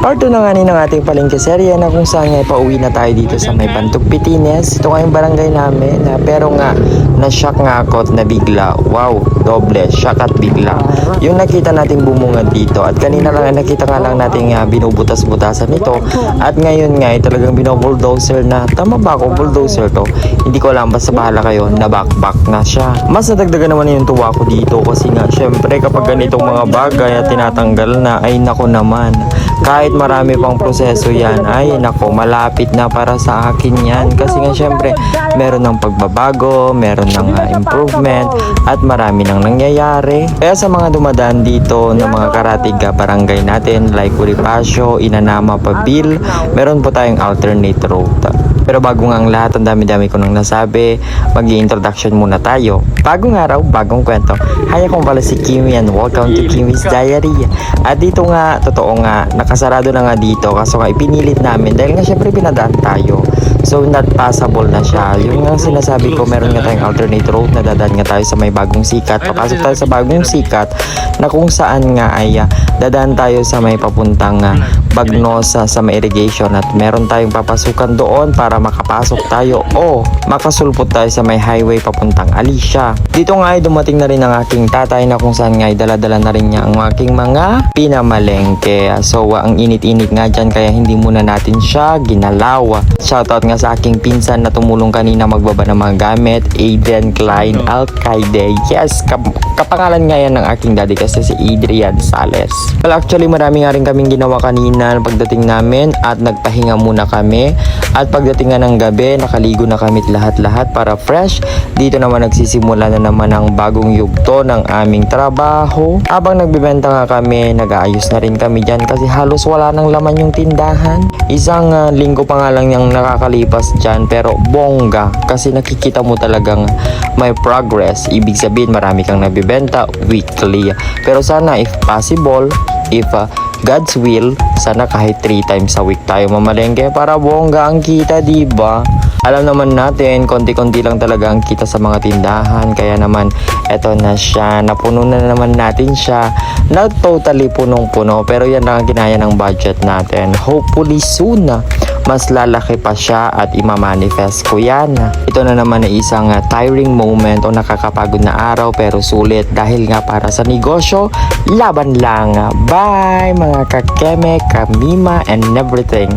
Part 2 na nga ng ating palengke serye na kung saan nga pauwi na tayo dito sa may Bantog, Pitines. Ito nga yung barangay namin pero nga na-shock nga ako at nabigla. Wow, doble, shock at bigla. Yung nakita nating bumungad dito at kanina lang nakita nga lang natin binubutas-butasan nito at ngayon nga talagang binobulldozer na. Tama ba ako? Bulldozer to? Hindi ko alam, basta bahala kayo, nabakbak na siya. Mas nadagdagan naman yung tuwa ko dito kasi nga syempre kapag ganitong mga bagay at tinatanggal na ay nako naman. Kahit marami pang proseso yan, ay nako, malapit na para sa akin yan. Kasi nga syempre, meron ng pagbabago, meron ng improvement, at marami nang nangyayari. Kaya sa mga dumadaan dito ng mga karatiga barangay natin, like Bonifacio, Inanama, Pabil, meron po tayong alternate route. Pero bago nga ang lahat, ang dami-dami ko nang nasabi, mag-i-introduction muna tayo. Bagong araw, bagong kwento. Hi, akong pala si Kimi and welcome to Kimi's Diary. At dito nga, totoo nga, nakasarado na nga dito kaso nga ipinilit namin dahil nga syempre pinadaan tayo. So not passable na siya. Yung nga sinasabi ko, meron nga tayong alternate route na dadaan nga tayo sa may bagong sikat. Papasok tayo sa bagong sikat na kung saan nga ay dadaan tayo sa may papuntang Bagnosa sa may irrigation at meron tayong papasukan doon para makapasok tayo o makasulpot tayo sa may highway papuntang Alicia. Dito nga ay dumating na rin ang aking tatay na kung saan nga ay daladala na rin niya ang aking mga pinamalengke. So ang init-init nga dyan kaya hindi muna natin siya ginalaw. Shoutout nga sa aking pinsan na tumulong kanina magbaba ng mga gamit, Aiden Klein Alcaide. Yes, kapangalan nga yan ng aking daddy kasi si Adrian Sales. Well, actually marami nga rin kaming ginawa kanina pagdating namin at nagpahinga muna kami. At pagdating nga ng gabi, nakaligo na kami lahat-lahat para fresh. Dito naman nagsisimula na naman ang bagong yugto ng aming trabaho. Habang nagbibenta nga kami, nag-aayos na rin kami dyan kasi halos wala nang laman yung tindahan. Isang linggo pa nga lang yung nakakalipas dyan pero bongga kasi nakikita mo talagang may progress. Ibig sabihin marami kang nabibenta weekly. Pero sana if possible, if God's will, sana kahit 3 times a week tayo mamalengke para bongga ang kita, diba? Alam naman natin, konti-konti lang talaga ang kita sa mga tindahan. Kaya naman, eto na siya. Napuno na naman natin siya. Not totally punong-puno, pero yan lang ang kinaya ng budget natin. Hopefully soon, mas lalaki pa siya at imamanifest ko yan. Ito na naman ay isang tiring moment o nakakapagod na araw pero sulit dahil nga para sa negosyo, laban lang. Bye mga kakeme, kamima and everything.